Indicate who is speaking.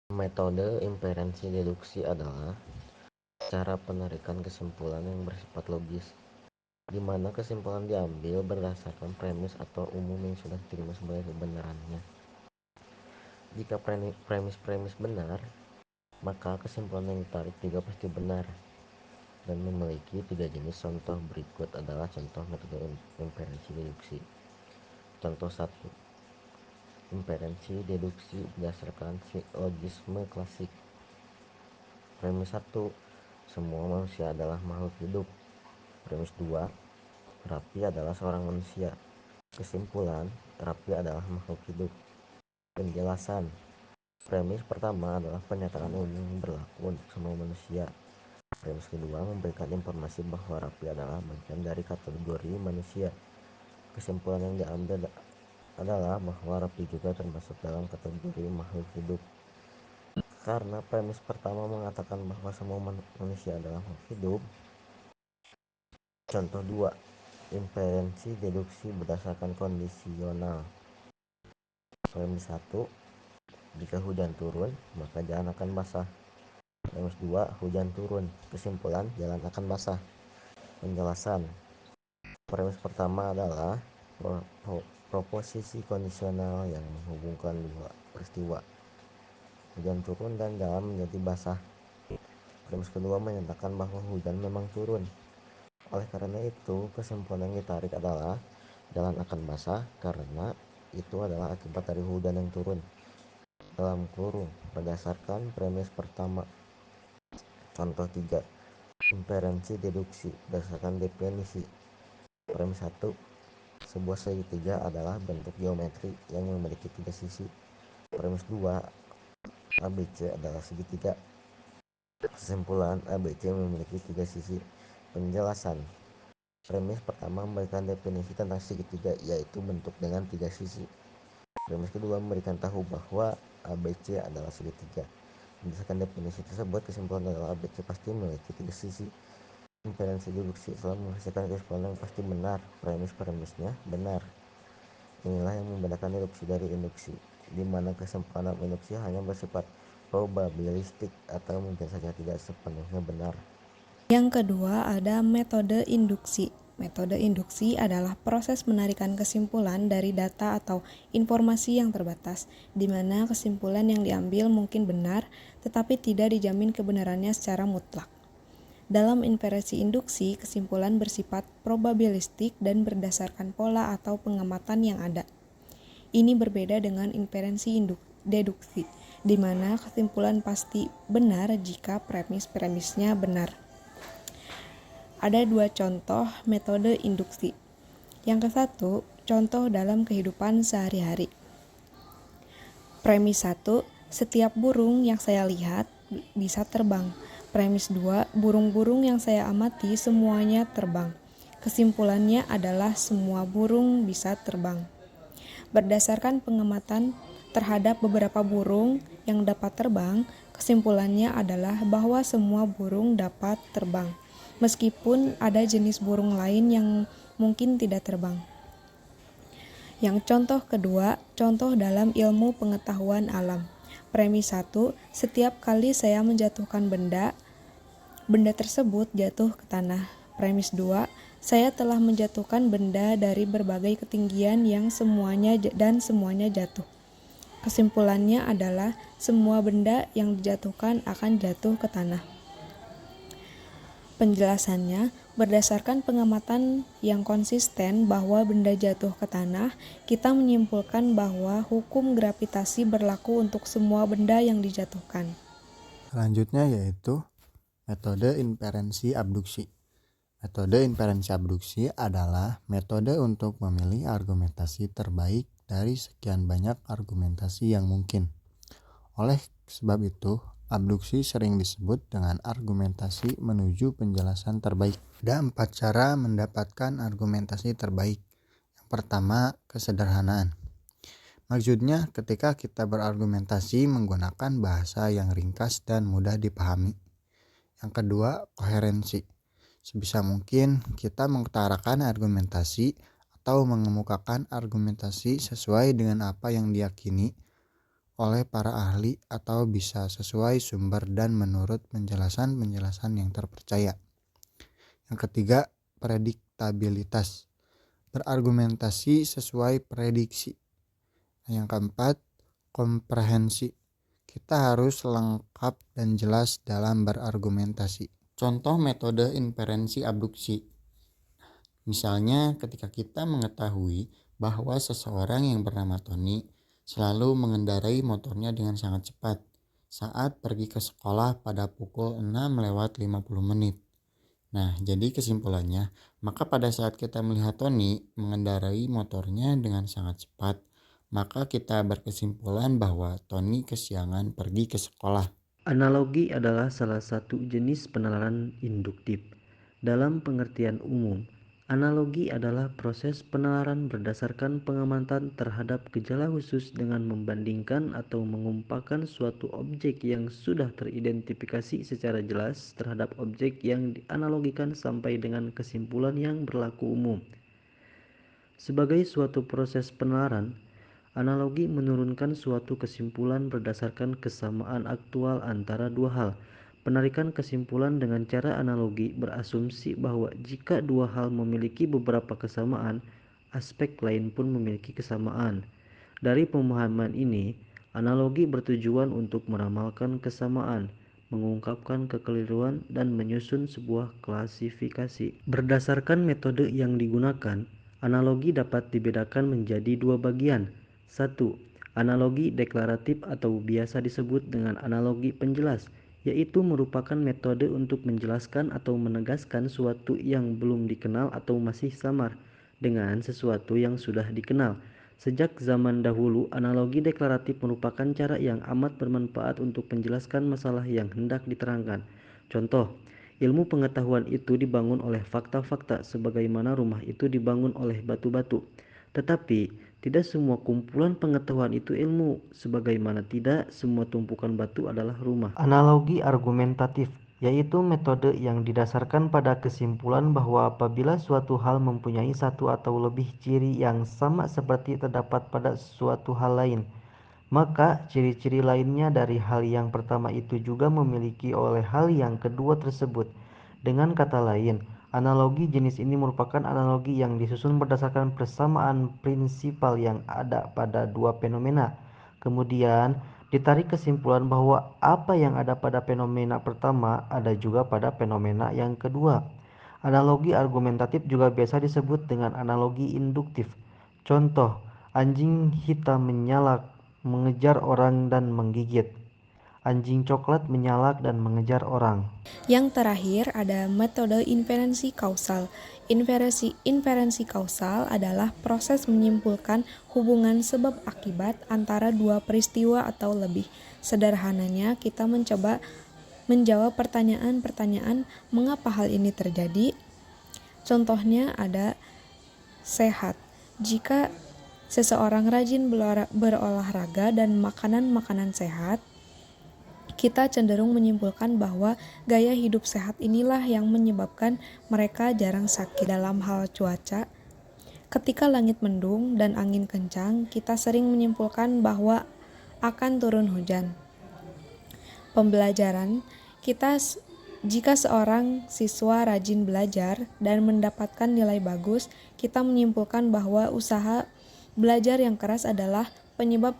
Speaker 1: Metode inferensi deduksi adalah cara penarikan kesimpulan yang bersifat logis, di mana kesimpulan diambil berdasarkan premis atau umum yang sudah diterima sebagai kebenarannya. Jika premis-premis benar, maka kesimpulan yang ditarik juga pasti benar dan memiliki 3 jenis. Contoh berikut adalah contoh metode inferensi deduksi. Contoh 1. Inferensi deduksi berdasarkan silogisme klasik. Premis 1. Semua manusia adalah makhluk hidup. Premis 2. Rapi adalah seorang manusia. Kesimpulan, Rapi adalah makhluk hidup. Penjelasan. Premis pertama adalah pernyataan umum yang berlaku untuk semua manusia. Premis kedua memberikan informasi bahwa Rapi adalah bagian dari kategori manusia. Kesimpulan yang diambil adalah bahwa Rapi juga termasuk dalam kategori makhluk hidup. Karena premis pertama mengatakan bahwa semua manusia adalah makhluk hidup. Contoh 2. Inferensi deduksi berdasarkan kondisional. Premis 1. Jika hujan turun, maka jalan akan basah. Premis 2. Hujan turun. Kesimpulan, jalan akan basah. Penjelasan. Premis pertama adalah proposisi kondisional yang menghubungkan dua peristiwa, hujan turun dan jalan menjadi basah. Premis kedua menyatakan bahwa hujan memang turun. Oleh karena itu, kesimpulan yang ditarik adalah jalan akan basah karena itu adalah akibat dari hujan yang turun. Dalam kurung, berdasarkan premis pertama. Contoh 3. Inferensi deduksi berdasarkan definisi. Premis 1. Sebuah segitiga adalah bentuk geometri yang memiliki 3 sisi. Premis 2. ABC adalah segitiga. Kesimpulan, ABC memiliki 3 sisi. Penjelasan. Premis pertama memberikan definisi tentang segitiga, yaitu bentuk dengan 3 sisi. Premis kedua memberikan tahu bahwa ABC adalah segitiga. Berdasarkan definisi tersebut, kesimpulan adalah ABC pasti memiliki 3 sisi. Inferensi deduksi selalu menghasilkan kesimpulan yang pasti benar. Premis-premisnya benar. Inilah yang membedakan deduksi dari induksi, di mana kesimpulan induksi hanya bersifat probabilistik atau mungkin saja tidak sepenuhnya benar.
Speaker 2: Yang kedua ada metode induksi. Metode induksi adalah proses menarikan kesimpulan dari data atau informasi yang terbatas, di mana kesimpulan yang diambil mungkin benar, tetapi tidak dijamin kebenarannya secara mutlak. Dalam inferensi induksi, kesimpulan bersifat probabilistik dan berdasarkan pola atau pengamatan yang ada. Ini berbeda dengan inferensi deduksi, di mana kesimpulan pasti benar jika premis-premisnya benar. Ada 2 contoh metode induksi. Yang ke satu, contoh dalam kehidupan sehari-hari. Premis 1, setiap burung yang saya lihat bisa terbang. Premis 2, burung-burung yang saya amati semuanya terbang. Kesimpulannya adalah semua burung bisa terbang. Berdasarkan pengamatan terhadap beberapa burung yang dapat terbang, kesimpulannya adalah bahwa semua burung dapat terbang, meskipun ada jenis burung lain yang mungkin tidak terbang. Yang contoh kedua, contoh dalam ilmu pengetahuan alam. Premis 1, setiap kali saya menjatuhkan benda tersebut jatuh ke tanah. Premis 2, saya telah menjatuhkan benda dari berbagai ketinggian yang semuanya jatuh. Kesimpulannya adalah semua benda yang dijatuhkan akan jatuh ke tanah. Penjelasannya, berdasarkan pengamatan yang konsisten bahwa benda jatuh ke tanah, kita menyimpulkan bahwa hukum gravitasi berlaku untuk semua benda yang dijatuhkan.
Speaker 3: Selanjutnya yaitu metode inferensi abduksi. Metode inferensi abduksi adalah metode untuk memilih argumentasi terbaik dari sekian banyak argumentasi yang mungkin. Oleh sebab itu, abduksi sering disebut dengan argumentasi menuju penjelasan terbaik. Ada 4 cara mendapatkan argumentasi terbaik. Yang pertama, kesederhanaan. Maksudnya ketika kita berargumentasi menggunakan bahasa yang ringkas dan mudah dipahami. Yang kedua, koherensi. Sebisa mungkin kita mengutarakan argumentasi atau mengemukakan argumentasi sesuai dengan apa yang diyakini oleh para ahli atau bisa sesuai sumber dan menurut penjelasan-penjelasan yang terpercaya. Yang ketiga, prediktabilitas. Berargumentasi sesuai prediksi. Yang keempat, komprehensi. Kita harus lengkap dan jelas dalam berargumentasi. Contoh metode inferensi abduksi. Misalnya ketika kita mengetahui bahwa seseorang yang bernama Tony selalu mengendarai motornya dengan sangat cepat saat pergi ke sekolah pada pukul 6:50. Nah, jadi kesimpulannya, maka pada saat kita melihat Tony mengendarai motornya dengan sangat cepat, maka kita berkesimpulan bahwa Tony kesiangan pergi ke sekolah.
Speaker 4: Analogi adalah salah satu jenis penalaran induktif. Dalam pengertian umum, analogi adalah proses penalaran berdasarkan pengamatan terhadap gejala khusus dengan membandingkan atau mengumpulkan suatu objek yang sudah teridentifikasi secara jelas terhadap objek yang dianalogikan sampai dengan kesimpulan yang berlaku umum. Sebagai suatu proses penalaran, analogi menurunkan suatu kesimpulan berdasarkan kesamaan aktual antara dua hal. Penarikan kesimpulan dengan cara analogi berasumsi bahwa jika dua hal memiliki beberapa kesamaan, aspek lain pun memiliki kesamaan. Dari pemahaman ini, analogi bertujuan untuk meramalkan kesamaan, mengungkapkan kekeliruan, dan menyusun sebuah klasifikasi. Berdasarkan metode yang digunakan, analogi dapat dibedakan menjadi dua bagian. 1. Analogi deklaratif atau biasa disebut dengan analogi penjelas, yaitu merupakan metode untuk menjelaskan atau menegaskan sesuatu yang belum dikenal atau masih samar dengan sesuatu yang sudah dikenal. Sejak zaman dahulu, analogi deklaratif merupakan cara yang amat bermanfaat untuk menjelaskan masalah yang hendak diterangkan. Contoh, ilmu pengetahuan itu dibangun oleh fakta-fakta sebagaimana rumah itu dibangun oleh batu-batu. Tetapi, tidak semua kumpulan pengetahuan itu ilmu, sebagaimana tidak semua tumpukan batu adalah rumah. Analogi argumentatif, yaitu metode yang didasarkan pada kesimpulan bahwa apabila suatu hal mempunyai satu atau lebih ciri yang sama seperti terdapat pada suatu hal lain, maka ciri-ciri lainnya dari hal yang pertama itu juga memiliki oleh hal yang kedua tersebut. Dengan kata lain, analogi jenis ini merupakan analogi yang disusun berdasarkan persamaan prinsipal yang ada pada dua fenomena. Kemudian, ditarik kesimpulan bahwa apa yang ada pada fenomena pertama ada juga pada fenomena yang kedua. Analogi argumentatif juga biasa disebut dengan analogi induktif. Contoh, anjing hitam menyalak, mengejar orang dan menggigit. Anjing coklat menyalak dan mengejar orang.
Speaker 2: Yang terakhir ada metode inferensi kausal. Inferensi kausal adalah proses menyimpulkan hubungan sebab akibat antara dua peristiwa atau lebih. Sederhananya, kita mencoba menjawab pertanyaan-pertanyaan mengapa hal ini terjadi. Contohnya ada sehat. Jika seseorang rajin berolahraga dan makanan-makanan sehat, kita cenderung menyimpulkan bahwa gaya hidup sehat inilah yang menyebabkan mereka jarang sakit. Dalam hal cuaca, ketika langit mendung dan angin kencang, kita sering menyimpulkan bahwa akan turun hujan. Pembelajaran, jika seorang siswa rajin belajar dan mendapatkan nilai bagus, kita menyimpulkan bahwa usaha belajar yang keras adalah penyebab